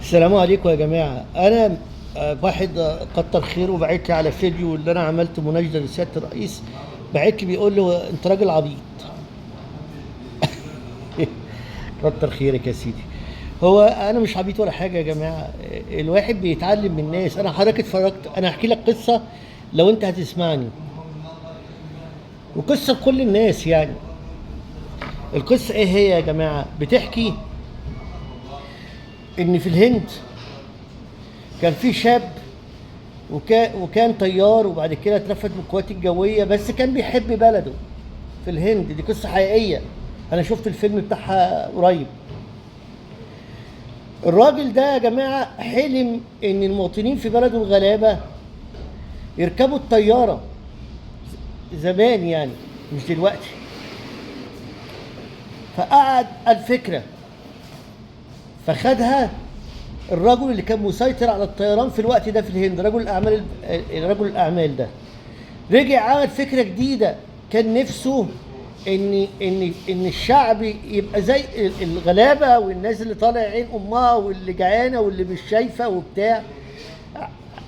السلام عليكم يا جماعة. أنا واحد كتر خيره وبعت لي على فيديو اللي أنا عملت مناشدة لسيادة الرئيس. بعت لي بيقول له أنت راجل عبيط. كتر خيرك يا سيدي. هو أنا مش عبيط ولا حاجة يا جماعة. الواحد بيتعلم من الناس. أنا حضرتك اتفرجت، أنا هحكي لك قصة لو أنت هتسمعني، وقصة لكل الناس يعني. القصة إيه هي يا جماعة؟ بتحكي إن في الهند كان في شاب وكان طيار، وبعد كده اترفد من القوات الجوية، بس كان بيحب بلده في الهند. دي قصة حقيقية، أنا شفت الفيلم بتاعها قريب. الراجل ده يا جماعة حلم إن المواطنين في بلده الغلابة يركبوا الطيارة زمان يعني، مش دلوقتي. فقعد الفكرة، فخدها الرجل اللي كان مسيطر على الطيران في الوقت ده في الهند، رجل الأعمال ده رجع عمل فكرة جديدة. كان نفسه ان الشعب يبقى زي الغلابة والناس اللي طالع عين امها واللي جعانة واللي مش شايفة وبتاع.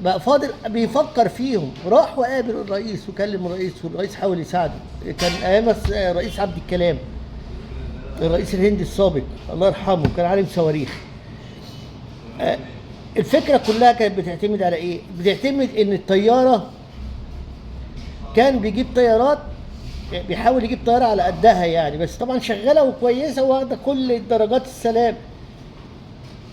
بقى فاضل بيفكر فيهم. راح وقابل الرئيس وكلم الرئيس، والرئيس حاول يساعده. كان ايام الرئيس عبد الكلام، الرئيس الهندي السابق الله يرحمه، كان عالم صواريخ. الفكرة كلها كانت بتعتمد على ايه؟ بتعتمد ان الطيارة كان بيجيب طيارات، بيحاول يجيب طيارة على قدها يعني، بس طبعا شغالة وكويسة واخدة كل درجات السلام.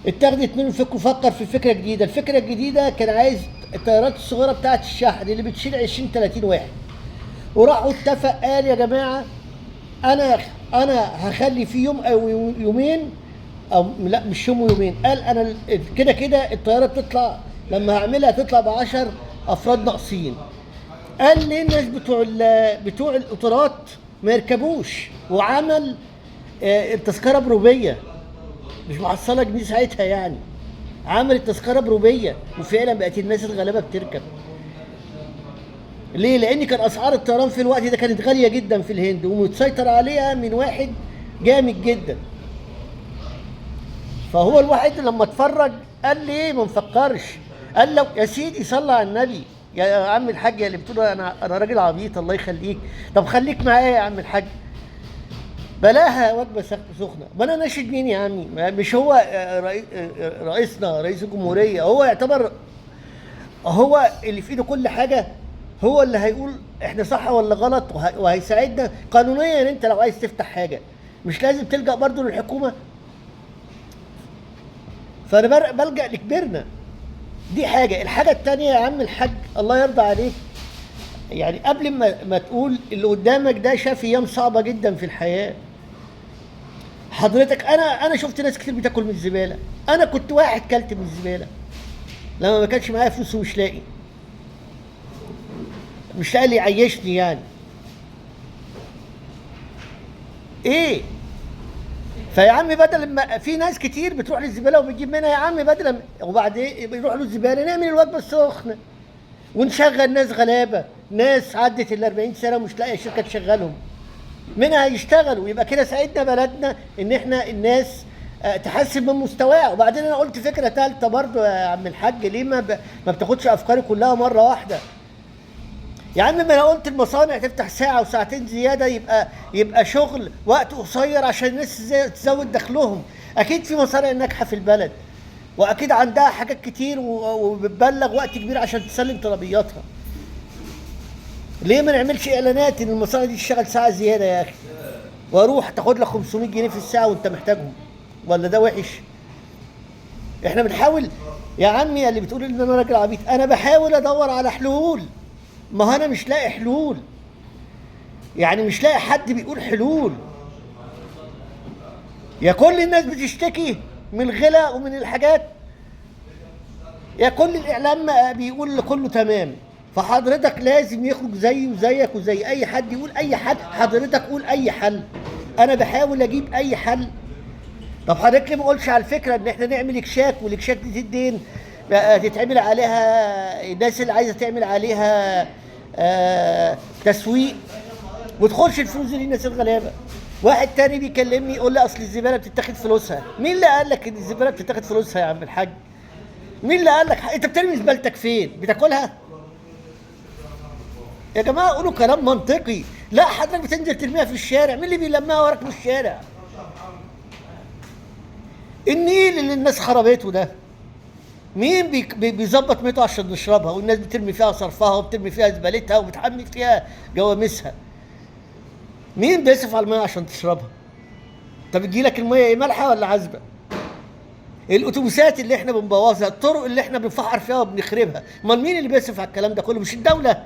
اتاخدت منه فكر في فكرة جديدة. الفكرة الجديدة كان عايز الطيارات الصغيرة بتاعت الشحن اللي بتشيل 20 30 واحد. وراح واتفق قال يا جماعة انا هخلي في يوم او يومين، او لا مش يوم ويومين، قال انا كده كده الطيارة بتطلع لما هعملها تطلع ب10 افراد ناقصين. قال ليه الناس بتوع القطارات ما يركبوش، وعمل التذكره بروبيه، مش محصله جنيه ساعتها يعني. عمل التذكره بروبيه، وفعلا بقت الناس الغلابه بتركب. ليه؟ لان كان اسعار الطيران في الوقت ده كانت غاليه جدا في الهند، ومتسيطر عليها من واحد جامد جدا. فهو الواحد لما اتفرج قال لي ايه ما نفكرش. قال له يا سيدي صلى على النبي يا عم الحاج، اللي بتقول انا راجل عبيط الله يخليك، طب خليك معايا يا عم الحاج، بلاها وجبه سخنه. ما انا ناشد مين يا عمي؟ مش هو رئيسنا رئيس الجمهوريه، هو يعتبر هو اللي في ايده كل حاجه، هو اللي هيقول احنا صح ولا غلط، وهيساعدنا قانونيا. انت لو عايز تفتح حاجه مش لازم تلجأ برضو للحكومه. فانا بلجأ لكبرنا. دي حاجة. الحاجة التانية يا عم الحاج الله يرضى عليك، يعني قبل ما تقول اللي قدامك ده شاف ايام صعبة جدا في الحياة. حضرتك انا شفت ناس كتير بتاكل من الزبالة. انا كنت واحد كلت من الزبالة لما ما كانش معايا فلوس، مش لاقي اللي يعيشني يعني. ايه؟ فيا عم بدل ما في ناس كتير بتروح للزبالة وبتجيب منها، يا عم بدل وبعدين بيروحوا للزبالة نعمل الوجبة السخنة ونشغل ناس غلابه، ناس عدت ال 40 سنه ومش لاقيه شركه تشغلهم، منها يشتغلوا. يبقى كده ساعدنا بلدنا ان احنا الناس تحسن من مستواها. وبعدين انا قلت فكره ثالثه برضو يا عم الحاج، ليه ما بتاخدش افكاري كلها مره واحده؟ يا عم ما انا قلت المصانع تفتح ساعه وساعتين زياده، يبقى شغل وقت قصير عشان الناس تزود دخلهم. اكيد في مصانع ناجحه في البلد، واكيد عندها حاجات كتير وبتبلغ وقت كبير عشان تسلم طلبياتها. ليه ما نعملش اعلانات ان المصانع دي تشتغل ساعه زياده يا اخي، واروح تاخد لك 500 جنيه في الساعه وانت محتاجهم؟ ولا ده وحش؟ احنا بنحاول يا عمي. اللي بتقول ان انا راجل عبيط، انا بحاول ادور على حلول. ما هو انا مش لاقي حلول، يعني مش لاقي حد بيقول حلول. يا كل الناس بتشتكي من الغلا ومن الحاجات، يا كل الاعلام بيقول كله تمام. فحضرتك لازم يخرج زي وزيك وزي اي حد يقول اي حد. حضرتك قول اي حل، انا بحاول اجيب اي حل. طب حضرتك ليه ما قولش على الفكره ان احنا نعمل اكشاك، والاكشاك دي تدين تتعمل عليها الناس اللي عايزه تعمل عليها تسويق، وتخش الفلوس دي للناس الغلابه. واحد تاني بيكلمني يقول لي اصل الزباله بتتاخد فلوسها. مين اللي قال لك ان الزباله بتتاخد فلوسها يا عم الحاج؟ مين اللي قال لك؟ انت بترمي زبالتك فين؟ بتاكلها؟ يا جماعه قولوا كلام منطقي. لا حضرتك بتنزل ترميها في الشارع، مين اللي بيلمها وراك من الشارع؟ النيل اللي الناس خربته ده مين بيظبط ميته عشان نشربها، والناس بترمي فيها صرفها وبترمي فيها زبالتها وبتحمي فيها جواميسها؟ مين بيصرف على الميه عشان تشربها؟ طب تجي لك الميه ايه، مالحه ولا عذبه؟ الاتوبيسات اللي احنا بنبوظها، الطرق اللي احنا بنفحر فيها وبنخربها، امال مين اللي بيصرف على الكلام ده كله؟ مش الدوله؟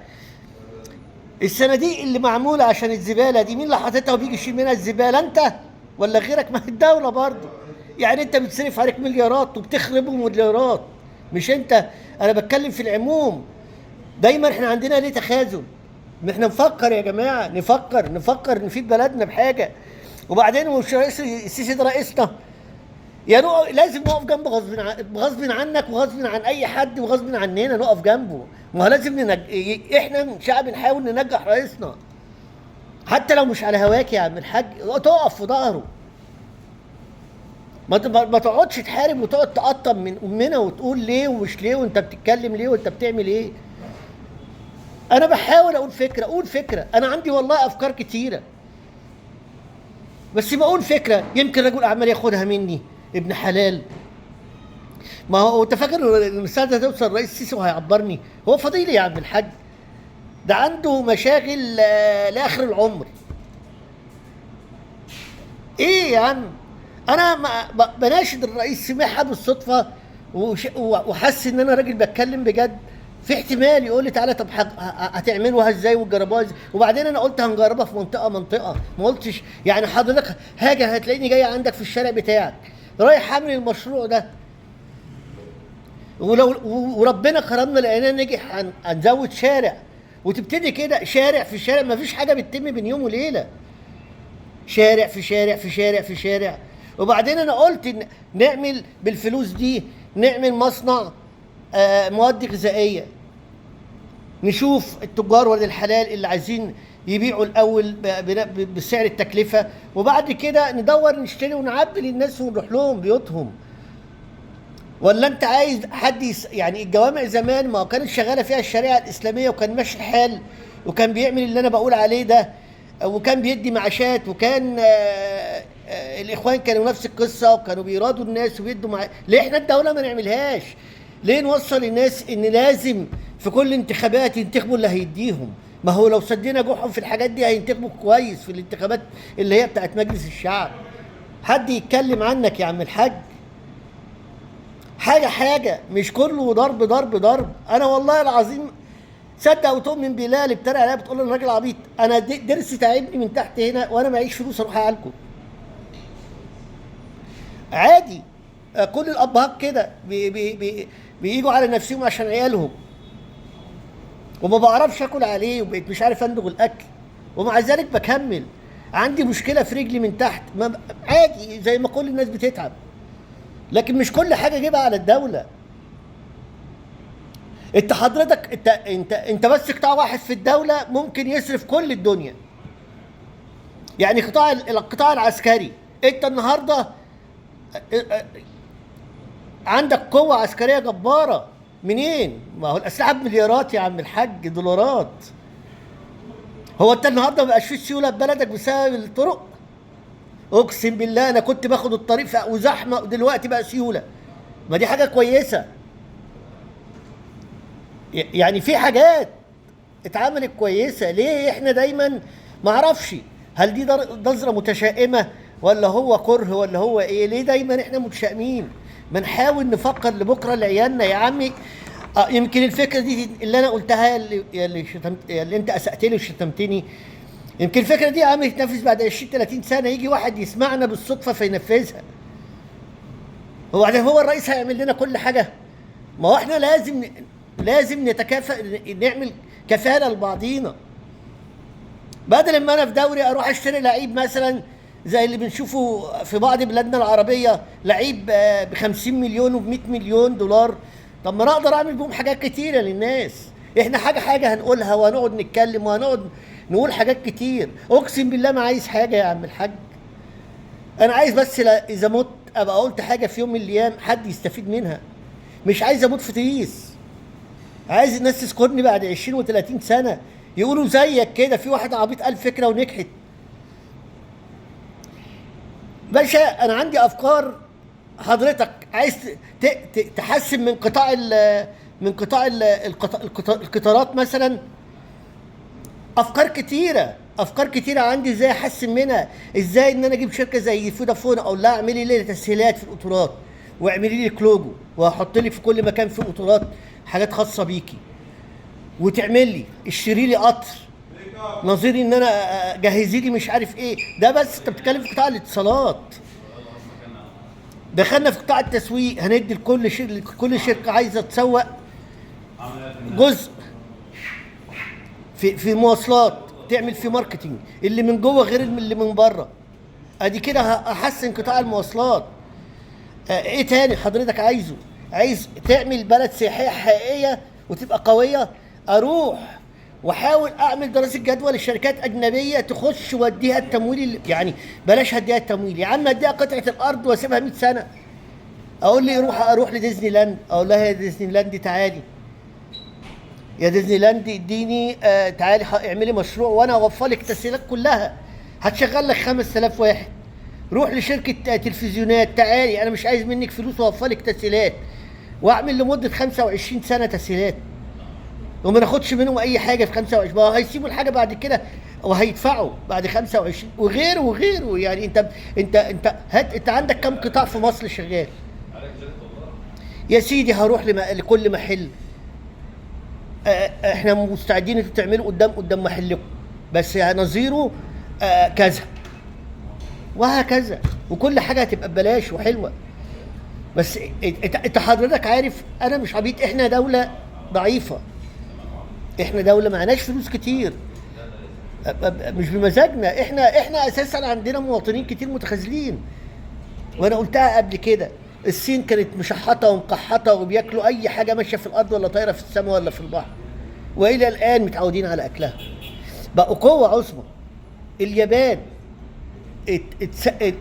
الصناديق اللي معموله عشان الزباله دي مين اللي حاططها وبيجي يشيل منها الزباله؟ انت ولا غيرك؟ ما هي الدوله برضه. يعني انت بتصرف عليك مليارات وبتخربهم مليارات، مش انت. انا بتكلم في العموم. دايما احنا عندنا ليه تخاذل؟ ان احنا نفكر يا جماعه، نفكر نفيد بلدنا بحاجه. وبعدين مش رئيس السيسي ده رئيسنا؟ يا لازم نقف جنبه غصب عنك وغصب عن اي حد وغصب عننا نقف جنبه. ما هو لازم احنا شعب نحاول ننجح رئيسنا حتى لو مش على هواك يا عم الحاج، تقف في ظهره. ما تقعدش تحارب وتقعد تقطم من امنا وتقول ليه ومش ليه وانت بتتكلم ليه وانت بتعمل ايه. انا بحاول اقول فكره، انا عندي والله افكار كتيره، بس بقول فكره يمكن رجل اعمال ياخدها مني ابن حلال. ما هو انت فاكر الرساله ده توصل رئيس السيسي وهيعبرني؟ هو فضيلي يا عم الحاج؟ ده عنده مشاغل لاخر العمر. ايه يا عم؟ انا بناشد الرئيس، سمعها بالصدفه وحس ان انا راجل بتكلم بجد. في احتمال يقول لي تعالى طب هتعملوها ازاي وتجربوها ازاي؟ وبعدين انا قلت هنجربها في منطقه، ما قلتش يعني حضرتك حاجه هتلاقيني جاي عندك في الشارع بتاعك رايح اعمل المشروع ده. وربنا كرمنا لقينا نجح، هنزود شارع وتبتدي كده شارع في شارع. ما فيش حاجه بتتم بين يوم وليله، شارع في شارع في شارع في شارع. وبعدين انا قلت إن نعمل بالفلوس دي، نعمل مصنع مواد غذائيه. نشوف التجار ولاد الحلال اللي عايزين يبيعوا الاول بسعر التكلفه، وبعد كده ندور نشتري ونعبي للناس ونروح لهم بيوتهم. ولا انت عايز حد يعني الجوامع زمان ما كانت شغاله فيها الشريعه الاسلاميه وكان ماشي الحال وكان بيعمل اللي انا بقول عليه ده وكان بيدي معاشات وكان الاخوان كانوا نفس القصه وكانوا بيرادوا الناس وبيدوا ليه احنا الدوله ما نعملهاش؟ ليه نوصل الناس ان لازم في كل انتخابات ينتخبوا اللي هيديهم؟ ما هو لو سدينا جوحهم في الحاجات دي هينتخبوا كويس في الانتخابات اللي هي بتاعت مجلس الشعب. حد يتكلم عنك يا عم الحاج؟ حاجه مش كله ضرب. انا والله العظيم صدق وتؤمن بالله اللي بتريق عليا بتقول انا راجل عبيط. انا درسي تعبني من تحت هنا وانا معيش فلوس اروح اعالجه. عادي. كل الابهات كده بييجوا على نفسهم عشان عيالهم، وما بعرفش اكل عليه وبقيت مش عارف اندغ الاكل، ومع ذلك بكمل. عندي مشكله في رجلي من تحت، عادي زي ما كل الناس بتتعب، لكن مش كل حاجه اجيبها على الدوله. انت حضرتك انت بس قطاع واحد في الدوله ممكن يصرف كل الدنيا. يعني القطاع العسكري، انت النهارده عندك قوه عسكريه جباره. منين؟ ما هو الاسلحه بمليارات يا عم الحاج، دولارات. هو انت النهارده ما بقاش فيه سيوله في بلدك بسبب الطرق؟ اقسم بالله انا كنت باخد الطريق وزحمه ودلوقتي بقى سيوله. ما دي حاجه كويسه. يعني في حاجات اتعملت كويسه، ليه احنا دايما ما اعرفش هل دي نظره متشائمه ولا هو كره ولا هو ايه؟ ليه دايما احنا متشائمين؟ ما نحاول نفكر لبكره لعيالنا يا عمي. يمكن الفكره دي اللي انا قلتها اللي انت اسأت لي وشتمتني، يمكن الفكره دي يا عم تتنفذ بعد 20 30 سنه، يجي واحد يسمعنا بالصدفه فينفذها. وبعدين هو الرئيس هيعمل لنا كل حاجه؟ ما هو احنا لازم نتكافئ، نعمل كفاله لبعضينا. بدل ما انا في دوري اروح اشتري لعيب مثلا زي اللي بنشوفه في بعض بلادنا العربيه، لعيب ب 50 مليون وب 100 مليون دولار. طب ما انا اقدر اعمل بهم حاجات كتيره للناس. احنا حاجه هنقولها وهنقعد نتكلم وهنقعد نقول حاجات كتير. اقسم بالله ما عايز حاجه يا عم الحاج، انا عايز بس اذا مت ابقى قلت حاجه في يوم من الايام حد يستفيد منها. مش عايز اموت في تريس، عايز الناس تذكرني بعد 20 و30 سنه يقولوا زيك كده في واحد عبيط قال فكره ونجحت. باشا انا عندي افكار، حضرتك عايز تحسن من قطاع القطارات مثلا. افكار كتيره عندي ازاي احسن منها. ازاي ان انا اجيب شركه زي فودافون اقول لها اعملي لي تسهيلات في القطارات واعملي لي كلوجو وهحط لك في كل مكان في القطارات حاجات خاصه بيكي، وتعمل لي اشتري لي قطر نظير ان انا جهزي لي مش عارف ايه. ده بس انت بتتكلم في قطاع الاتصالات. دخلنا في قطاع التسويق، هندي لكل شركه عايزه تسوق جزء في المواصلات، تعمل فيه ماركتينج اللي من جوه غير اللي من بره. ادي كده احسن قطاع المواصلات. ايه تاني حضرتك عايز تعمل بلد سياحيه حقيقيه وتبقى قويه؟ اروح واحاول اعمل دراسه جدوى لشركات اجنبيه تخش واديها التمويل. يعني بلاش هديها التمويل يا عم، اديها قطعه الارض واسيبها 100 سنه. اقول لي اروح لديزني لاند، اقول لها يا ديزني لاند تعالي، يا ديزني لاند اديني تعالي اعملي مشروع وانا اوفر لك التسهيلات كلها، هتشغل لك 5000 واحد. روح لشركه تلفزيونات، تعالي انا مش عايز منك فلوس واوفر لك تسهيلات، واعمل لمده 25 سنه تسهيلات وما ناخدش منهم اي حاجه في 25. ما هيسيبوا الحاجه بعد كده وهيدفعوا بعد 25 وغيره. يعني انت عندك كم قطاع في مصر شغال يا سيدي؟ هروح لكل محل، احنا مستعدين انتوا تعملوا قدام محلكم بس نظيره كذا وهكذا، وكل حاجه هتبقى ببلاش وحلوه. بس انت حضرتك عارف انا مش عبيط، احنا دوله ضعيفه، احنا دوله معناش فلوس كتير، مش بمزاجنا. احنا اساسا عندنا مواطنين كتير متخاذلين، وانا قلتها قبل كده. الصين كانت مشحطه ومقحطه وبياكلوا اي حاجه ماشيه في الارض ولا طايره في السماء ولا في البحر، والى الان متعودين على اكلها، بقوا قوه عظمى. اليابان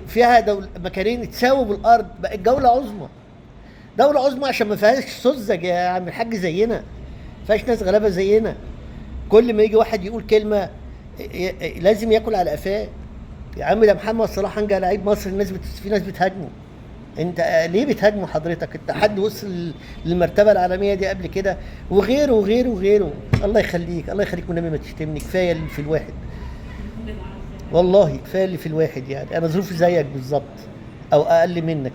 فيها مكانين اتساووا بالارض، بقت دوله عظمى عشان ما فيهاش سذج يا عم الحاج زينا، ما فيهاش ناس غلابه زينا. كل ما يجي واحد يقول كلمه لازم ياكل على قفاه. يا عم ده محمد صلاح انجح لعيب مصر، في ناس بتهاجمه. انت ليه بتهاجمه حضرتك؟ انت حد وصل للمرتبه العالميه دي قبل كده؟ وغيره. الله يخليك والنبي ما تشتمني، كفايه اللي في الواحد والله، كفايه اللي في الواحد. يعني انا ظروفي زيك بالظبط او اقل منك،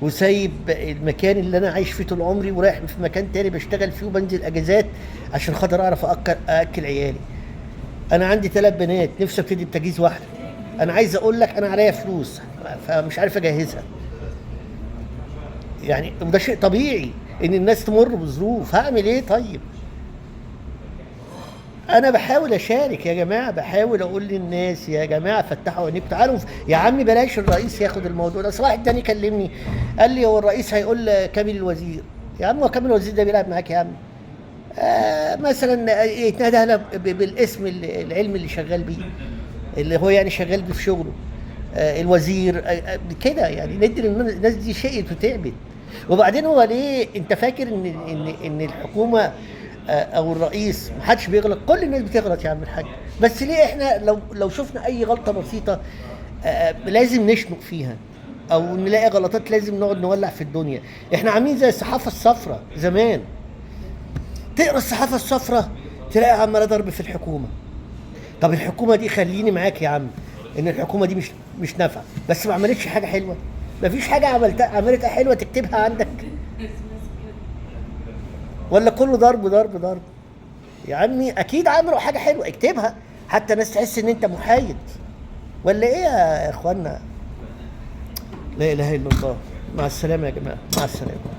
وسايب المكان اللي انا عايش فيه طول عمري ورايح في مكان تاني بشتغل فيه وبنزل اجازات عشان خاطر اعرف اكل عيالي. انا عندي 3 بنات، نفسي ابتدي بتجهيز واحده. انا عايز اقول لك انا عليا فلوس فمش عارف اجهزها. يعني وده شيء طبيعي ان الناس تمر بظروف، هعمل ايه طيب؟ انا بحاول اشارك يا جماعه، بحاول اقول للناس يا جماعه فتحوا عينيكم، تعالوا يا عم بلاش الرئيس ياخد الموضوع ده. صلاح التاني كلمني قال لي هو الرئيس هيقول كامل الوزير. يا عم هو كامل الوزير ده بيلعب معاك يا عم؟ مثلا يتنادى له بالاسم العلمي اللي شغال بيه، اللي هو يعني شغال بيه في شغله، الوزير كده. يعني ندي للناس دي شيء وتعبت. وبعدين هو ليه انت فاكر ان الحكومه او الرئيس محدش بيغلط؟ كل الناس بتغلط يا عم الحاج، بس ليه احنا لو شفنا اي غلطه بسيطه لازم نشنق فيها، او نلاقي غلطات لازم نقعد نولع في الدنيا؟ احنا عاملين زي الصحافه الصفراء زمان، تقرا الصحافه الصفراء تلاقي عماله ضرب في الحكومه. طب الحكومه دي خليني معاك يا عم ان الحكومه دي مش نافعه، بس ما عملتش حاجه حلوه، ما فيش حاجه عملتها حلوه تكتبها عندك، ولا كله ضرب؟ يا عمي اكيد عملوا حاجه حلوه اكتبها حتى الناس تحس ان انت محايد، ولا ايه يا اخوانا؟ لا اله الا الله. مع السلامه يا جماعه، مع السلامه.